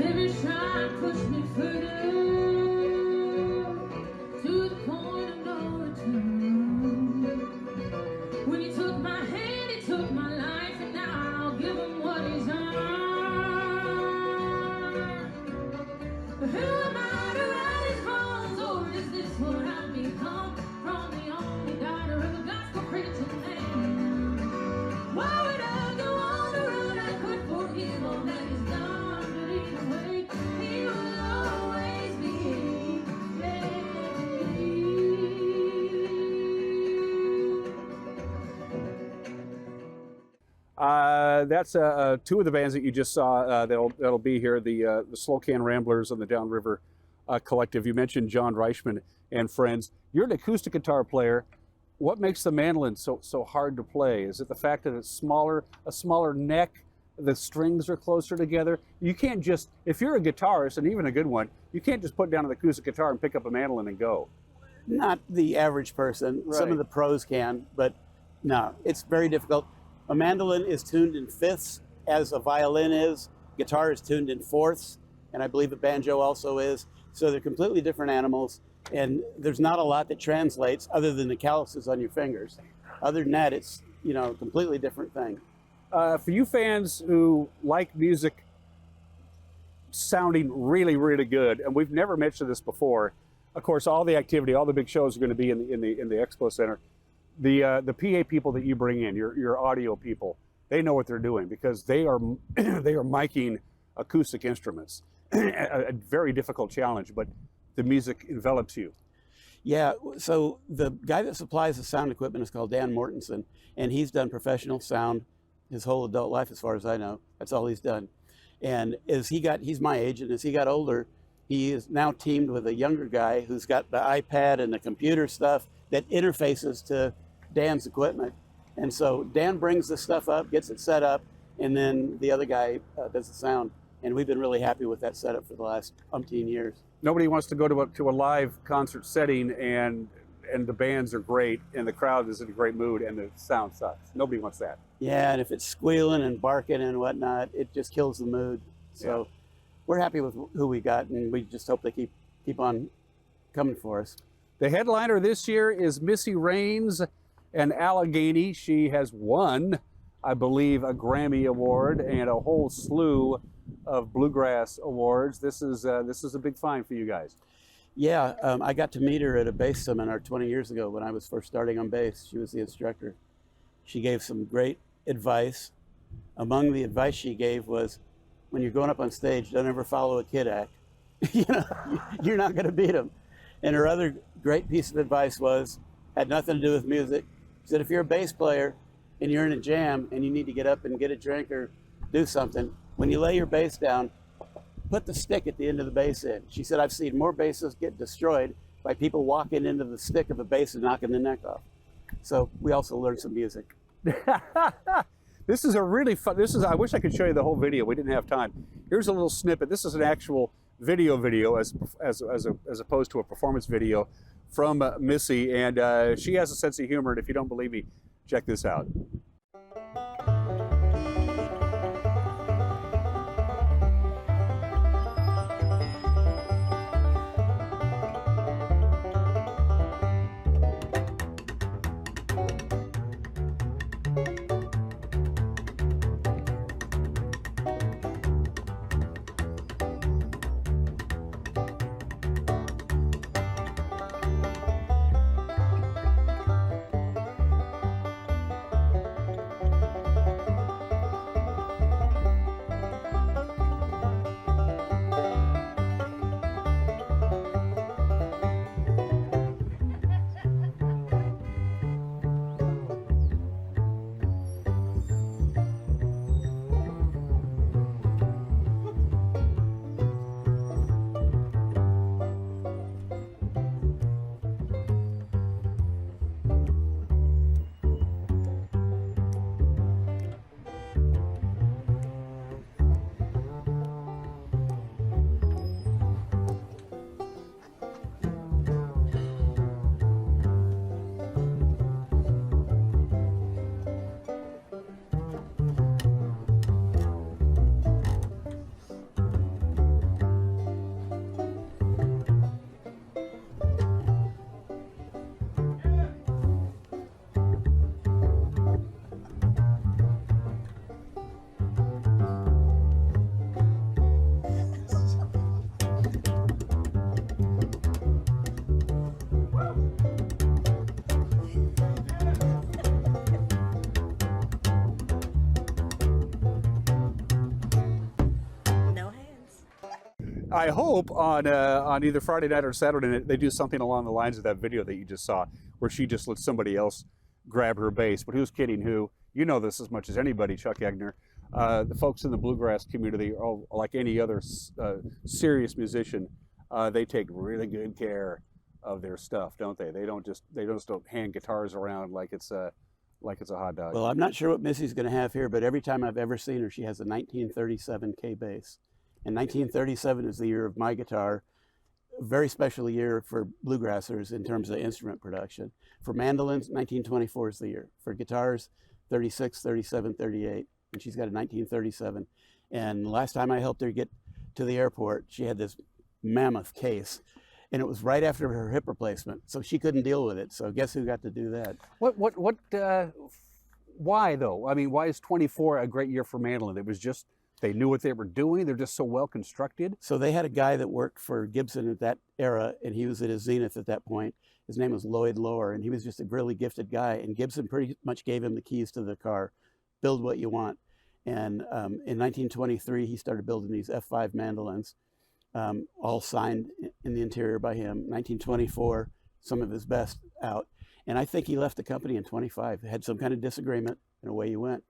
Speaker 22: Every stride pushed me further to the point of no return. When he took my hand, he took my life, and now I'll give him what he's earned. But who am I to right his wrongs, or is this what I've become? From the only daughter of a gospel preaching man. Why would I go on the road I could for evil that is done? But either way, he will always be
Speaker 3: That's two of the bands that you just saw that'll be here, the Slow Can Ramblers and the Downriver Collective. You mentioned John Reichman and friends. You're an acoustic guitar player. What makes the mandolin so hard to play? Is it the fact that it's smaller, a smaller neck, the strings are closer together? You can't just, if you're a guitarist, and even a good one, you can't just put down an acoustic guitar and pick up a mandolin and go.
Speaker 21: Not the average person.
Speaker 3: Right.
Speaker 21: Some of the pros can, but no, it's very difficult. A mandolin is tuned in fifths, as a violin is. Guitar is tuned in fourths, and I believe a banjo also is. So they're completely different animals, and there's not a lot that translates other than the calluses on your fingers. Other than that, it's, a completely different thing.
Speaker 3: For you fans who like music sounding really, really good, and we've never mentioned this before, of course, all the activity, all the big shows are going to be in the Expo Center. The PA people that you bring in, your audio people, they know what they're doing because they are miking acoustic instruments. A very difficult challenge, but the music envelops you.
Speaker 21: Yeah, so the guy that supplies the sound equipment is called Dan Mortensen, and he's done professional sound his whole adult life, as far as I know. That's all he's done. And he's my age, and as he got older, he is now teamed with a younger guy who's got the iPad and the computer stuff that interfaces to Dan's equipment. And so Dan brings this stuff up, gets it set up, and then the other guy does the sound. And we've been really happy with that setup for the last umpteen years.
Speaker 3: Nobody wants to go to a live concert setting and the bands are great and the crowd is in a great mood and the sound sucks. Nobody wants that.
Speaker 21: Yeah, and if it's squealing and barking and whatnot, it just kills the mood. So we're happy with who we got, and we just hope they keep on coming for us.
Speaker 3: The headliner this year is Missy Raines and Allegheny. She has won, I believe, a Grammy Award and a whole slew of Bluegrass awards. This is a big find for you guys.
Speaker 21: Yeah, I got to meet her at a bass seminar 20 years ago when I was first starting on bass. She was the instructor. She gave some great advice. Among the advice she gave was, when you're going up on stage, don't ever follow a kid act. You're not going to beat them. And her other great piece of advice had nothing to do with music. She said, if you're a bass player and you're in a jam and you need to get up and get a drink or do something, when you lay your bass down, put the stick at the end of the bass in. She said, I've seen more basses get destroyed by people walking into the stick of a bass and knocking the neck off. So we also learned some music.
Speaker 3: This is a really fun, I wish I could show you the whole video. We didn't have time. Here's a little snippet. This is an actual video as opposed to a performance video from Missy, and she has a sense of humor, and if you don't believe me, check this out. I hope on either Friday night or Saturday night they do something along the lines of that video that you just saw, where she just lets somebody else grab her bass. But who's kidding who? You know this as much as anybody, Chuck Egner. The folks in the bluegrass community, like any other serious musician, they take really good care of their stuff, don't they? They don't hand guitars around like it's a hot dog.
Speaker 21: Well, I'm not sure what Missy's going to have here, but every time I've ever seen her, she has a 1937 K bass. And 1937 is the year of my guitar. A very special year for bluegrassers in terms of instrument production. For mandolins, 1924 is the year. For guitars, 36, 37, 38. And she's got a 1937. And last time I helped her get to the airport, she had this mammoth case. And it was right after her hip replacement, so she couldn't deal with it. So guess who got to do that?
Speaker 3: Why though? I mean, why is 24 a great year for mandolin? It was just, they knew what they were doing. They're just so well constructed.
Speaker 21: So they had a guy that worked for Gibson at that era, and he was at his zenith at that point. His name was Lloyd Lower, and he was just a really gifted guy. And Gibson pretty much gave him the keys to the car, build what you want. And in 1923, he started building these F5 mandolins, all signed in the interior by him. 1924, some of his best out. And I think he left the company in 25, had some kind of disagreement, and away he went.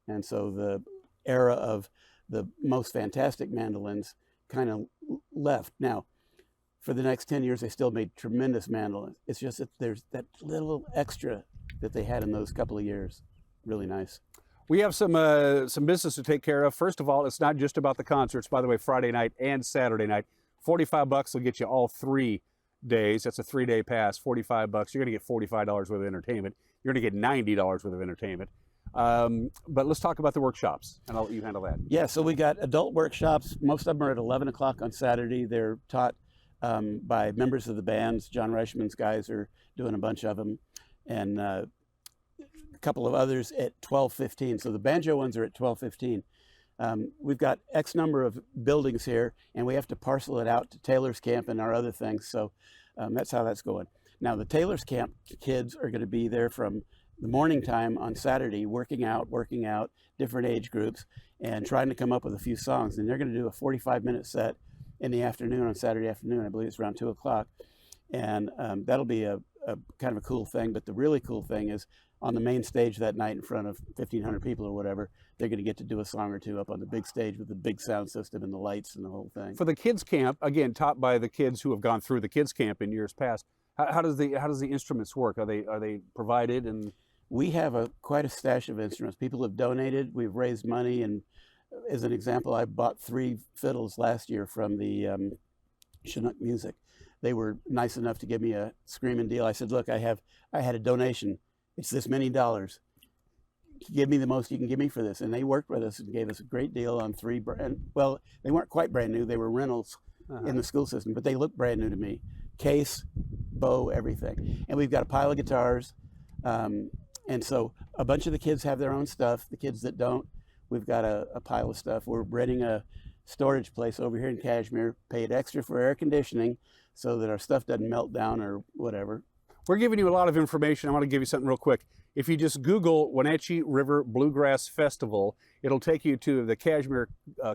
Speaker 21: And so the era of the most fantastic mandolins kind of left. Now, for the next 10 years, they still made tremendous mandolins. It's just that there's that little extra that they had in those couple of years. Really nice.
Speaker 3: We have some business to take care of. First of all, it's not just about the concerts. By the way, Friday night and Saturday night, $45 will get you all 3 days. That's a 3-day pass. $45. You're going to get $45 worth of entertainment. You're going to get $90 worth of entertainment. But let's talk about the workshops, and I'll let you handle that.
Speaker 21: Yeah, so we got adult workshops. Most of them are at 11 o'clock on Saturday. They're taught by members of the bands. John Reichman's guys are doing a bunch of them, and a couple of others at 12:15. So the banjo ones are at 12:15. We've got X number of buildings here, and we have to parcel it out to Taylor's Camp and our other things. So that's how that's going. Now the Taylor's Camp kids are going to be there from the morning time on Saturday, working out, different age groups, and trying to come up with a few songs. And they're going to do a 45-minute set in the afternoon on Saturday afternoon. I believe it's around 2 o'clock. And that'll be a kind of a cool thing. But the really cool thing is on the main stage that night in front of 1,500 people or whatever, they're going to get to do a song or two up on the big stage with the big sound system and the lights and the whole thing.
Speaker 3: For the kids camp, again, taught by the kids who have gone through the kids camp in years past, how does the instruments work? Are they provided? And
Speaker 21: we have quite a stash of instruments. People have donated. We've raised money, and as an example, I bought 3 fiddles last year from the Chinook Music. They were nice enough to give me a screaming deal. I said, look, I had a donation. It's this many dollars. Give me the most you can give me for this. And they worked with us and gave us a great deal on 3 well, they weren't quite brand new. They were rentals in the school system, but they looked brand new to me. Case, bow, everything. And we've got a pile of guitars. And so a bunch of the kids have their own stuff. The kids that don't, we've got a pile of stuff. We're renting a storage place over here in Kashmir, paid extra for air conditioning so that our stuff doesn't melt down or whatever.
Speaker 3: We're giving you a lot of information. I want to give you something real quick. If you just Google Wenatchee River Bluegrass Festival, it'll take you to the Kashmir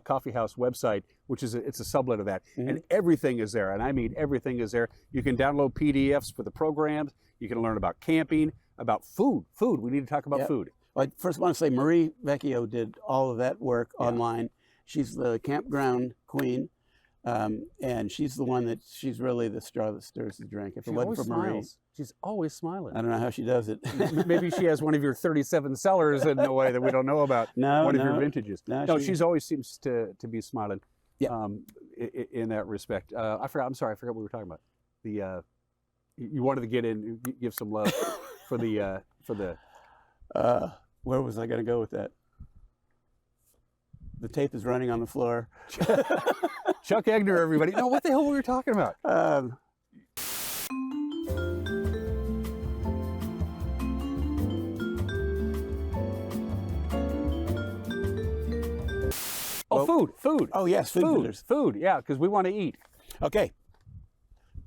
Speaker 3: Coffee House website, which is it's a sublet of that. And everything is there, and I mean everything is there. You can download PDFs for the programs. You can learn about camping, about food. We need to talk about food.
Speaker 21: Well, I first want to say Marie Vecchio did all of that work online. She's the campground queen, and she's the one she's really the straw that stirs the drink. If it wasn't for Marie.
Speaker 3: She's always smiling.
Speaker 21: I don't know how she does it.
Speaker 3: Maybe she has one of your 37 cellars in a way that we don't know about. One of your vintages. No, she's always seems to be smiling.
Speaker 21: Yeah.
Speaker 3: In that respect. I'm sorry, I forgot what we were talking about. You wanted to get in, give some love for the.
Speaker 21: Where was I going to go with that? The tape is running on the floor.
Speaker 3: Chuck Egner, everybody. No, what the hell were we talking about? Food.
Speaker 21: Oh, yes,
Speaker 3: food, yeah, because we want to eat.
Speaker 21: Okay.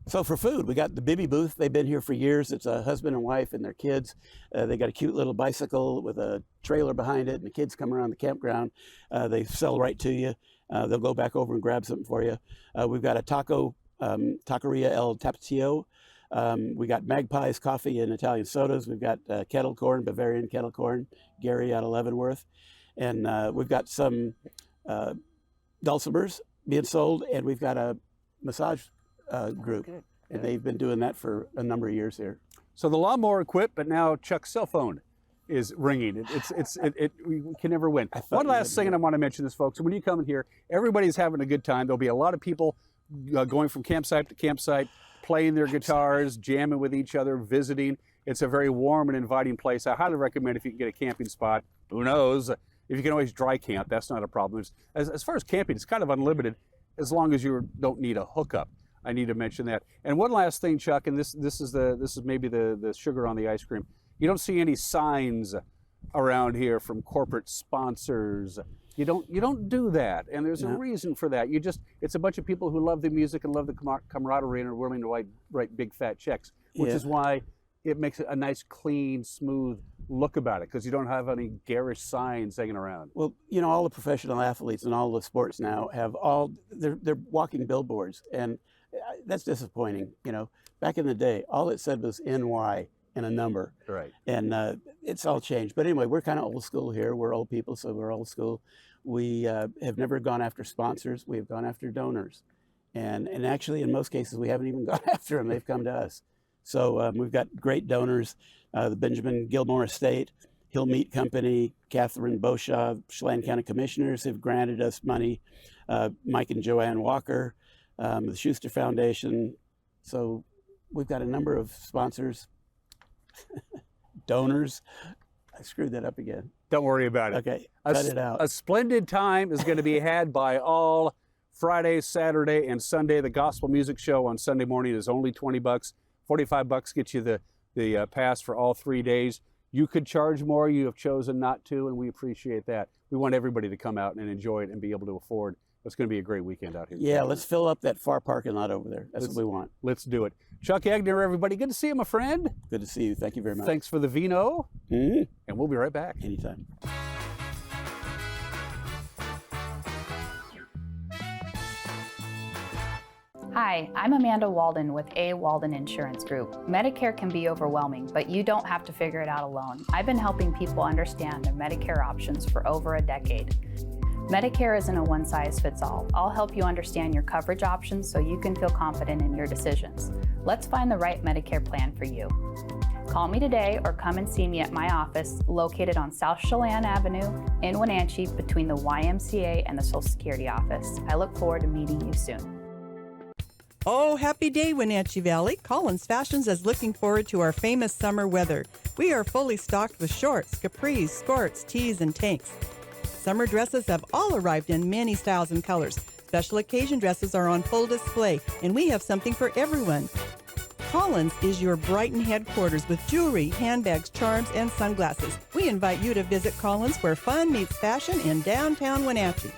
Speaker 21: So for food, we got the Bibby booth. They've been here for years. It's a husband and wife and their kids. They got a cute little bicycle with a trailer behind it, and the kids come around the campground. They sell right to you. They'll go back over and grab something for you. We've got a Taqueria El Tapatio. We got Magpie's coffee and Italian sodas. We've got kettle corn, Bavarian kettle corn, Gary out of Leavenworth. And we've got some dulcimers being sold, and we've got a massage group. And they've been doing that for a number of years here.
Speaker 3: So the lawnmower quit, but now Chuck's cell phone is ringing. We can never win. One last thing, and I want to mention this, folks. When you come in here, everybody's having a good time. There'll be a lot of people going from campsite to campsite, playing their guitars, jamming with each other, visiting. It's a very warm and inviting place. I highly recommend if you can get a camping spot. Who knows? If you can always dry camp, that's not a problem. As far as camping, it's kind of unlimited as long as you don't need a hookup. I need to mention that. And one last thing, Chuck, and this is maybe the sugar on the ice cream. You don't see any signs around here from corporate sponsors. You don't do that, and there's a reason for that. It's a bunch of people who love the music and love the camaraderie and are willing to write big fat checks, which is why it makes a nice, clean, smooth look about it, because you don't have any garish signs hanging around.
Speaker 21: Well, all the professional athletes and all the sports now have they're walking billboards, and that's disappointing. You know, back in the day, all it said was NY and a number.
Speaker 1: Right.
Speaker 21: And it's all changed. But anyway, we're kind of old school here. We're old people, so we're old school. We have never gone after sponsors. We have gone after donors. And actually, in most cases, we haven't even gone after them. They've come to us. So we've got great donors, the Benjamin Gilmore Estate, Hill Meat Company, Catherine Beauchamp, Chelan County Commissioners have granted us money, Mike and Joanne Walker, the Schuster Foundation. So we've got a number of sponsors, donors. I screwed that up again.
Speaker 1: Don't worry about it.
Speaker 21: Okay, cut it out.
Speaker 1: A splendid time is going to be had by all. Friday, Saturday, and Sunday. The gospel music show on Sunday morning is only $20. $45 gets you the pass for all 3 days. You could charge more. You have chosen not to, and we appreciate that. We want everybody to come out and enjoy it and be able to afford. It's going to be a great weekend out here.
Speaker 21: Yeah, let's fill up that far parking lot over there. That's what we want.
Speaker 1: Let's do it. Chuck Egner, everybody. Good to see you, my friend.
Speaker 21: Good to see you. Thank you very much.
Speaker 1: Thanks for the vino.
Speaker 21: Mm-hmm.
Speaker 1: And we'll be right back.
Speaker 21: Anytime.
Speaker 4: Hi, I'm Amanda Walden with A. Walden Insurance Group. Medicare can be overwhelming, but you don't have to figure it out alone. I've been helping people understand their Medicare options for over a decade. Medicare isn't a one-size-fits-all. I'll help you understand your coverage options so you can feel confident in your decisions. Let's find the right Medicare plan for you. Call me today or come and see me at my office located on South Chelan Avenue in Wenatchee between the YMCA and the Social Security office. I look forward to meeting you soon.
Speaker 7: Oh, happy day, Wenatchee Valley. Collins Fashions is looking forward to our famous summer weather. We are fully stocked with shorts, capris, skirts, tees, and tanks. Summer dresses have all arrived in many styles and colors. Special occasion dresses are on full display, and we have something for everyone. Collins is your Brighton headquarters with jewelry, handbags, charms, and sunglasses. We invite you to visit Collins, where fun meets fashion in downtown Wenatchee.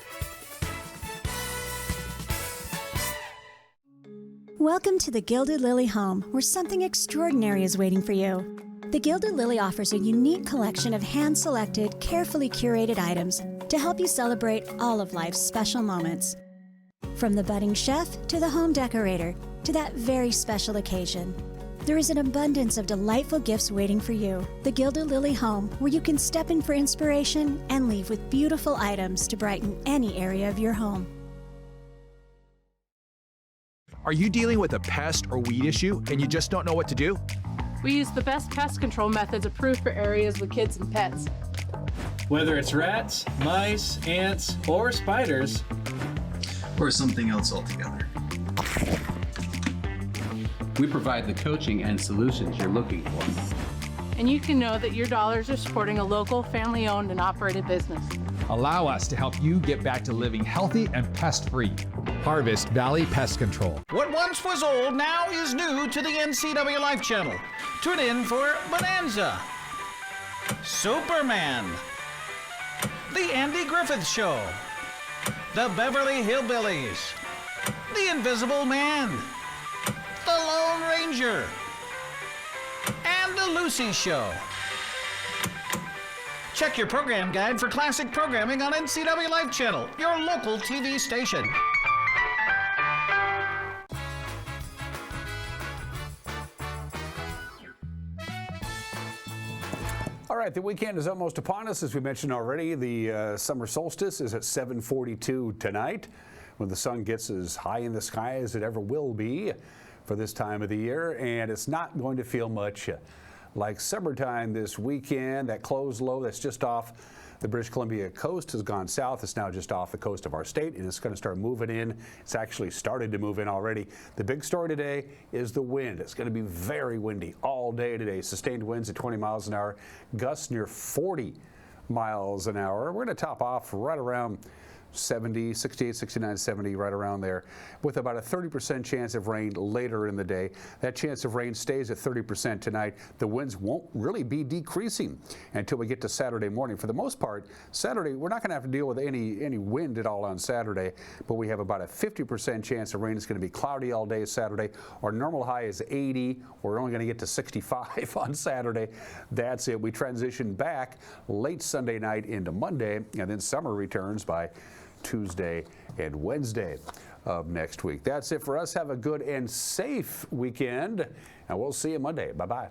Speaker 23: Welcome to the Gilded Lily home, where something extraordinary is waiting for you. The Gilded Lily offers a unique collection of hand-selected, carefully curated items to help you celebrate all of life's special moments. From the budding chef to the home decorator to that very special occasion, there is an abundance of delightful gifts waiting for you. The Gilded Lily home, where you can step in for inspiration and leave with beautiful items to brighten any area of your home.
Speaker 24: Are you dealing with a pest or weed issue and you just don't know what to do?
Speaker 25: We use the best pest control methods approved for areas with kids and pets.
Speaker 26: Whether it's rats, mice, ants, or spiders,
Speaker 27: or something else altogether,
Speaker 28: we provide the coaching and solutions you're looking for.
Speaker 25: And you can know that your dollars are supporting a local, family-owned and operated business.
Speaker 29: Allow us to help you get back to living healthy and pest-free. Harvest Valley Pest Control.
Speaker 6: What once was old now is new to the NCWLIFE channel. Tune in for Bonanza, Superman, The Andy Griffith Show, The Beverly Hillbillies, The Invisible Man, The Lone Ranger, and The Lucy Show. Check your program guide for classic programming on NCWLIFE channel, your local TV station.
Speaker 1: All right, the weekend is almost upon us. As we mentioned already, the summer solstice is at 7:42 tonight, when the sun gets as high in the sky as it ever will be for this time of the year, and it's not going to feel much like summertime this weekend. That closed low that's just off the British Columbia coast has gone south. It's now just off the coast of our state, and it's going to start moving in. It's actually started to move in already. The big story today is the wind. It's going to be very windy all day today. Sustained winds at 20 miles an hour, gusts near 40 miles an hour. We're going to top off right around 70, 68, 69, 70, right around there, with about a 30% chance of rain later in the day. That chance of rain stays at 30% tonight. The winds won't really be decreasing until we get to Saturday morning. For the most part, Saturday, we're not going to have to deal with any wind at all on Saturday, but we have about a 50% chance of rain. It's going to be cloudy all day Saturday. Our normal high is 80. We're only going to get to 65 on Saturday. That's it. We transition back late Sunday night into Monday, and then summer returns by Tuesday and Wednesday of next week. That's it for us. Have a good and safe weekend, and we'll see you Monday. Bye-bye.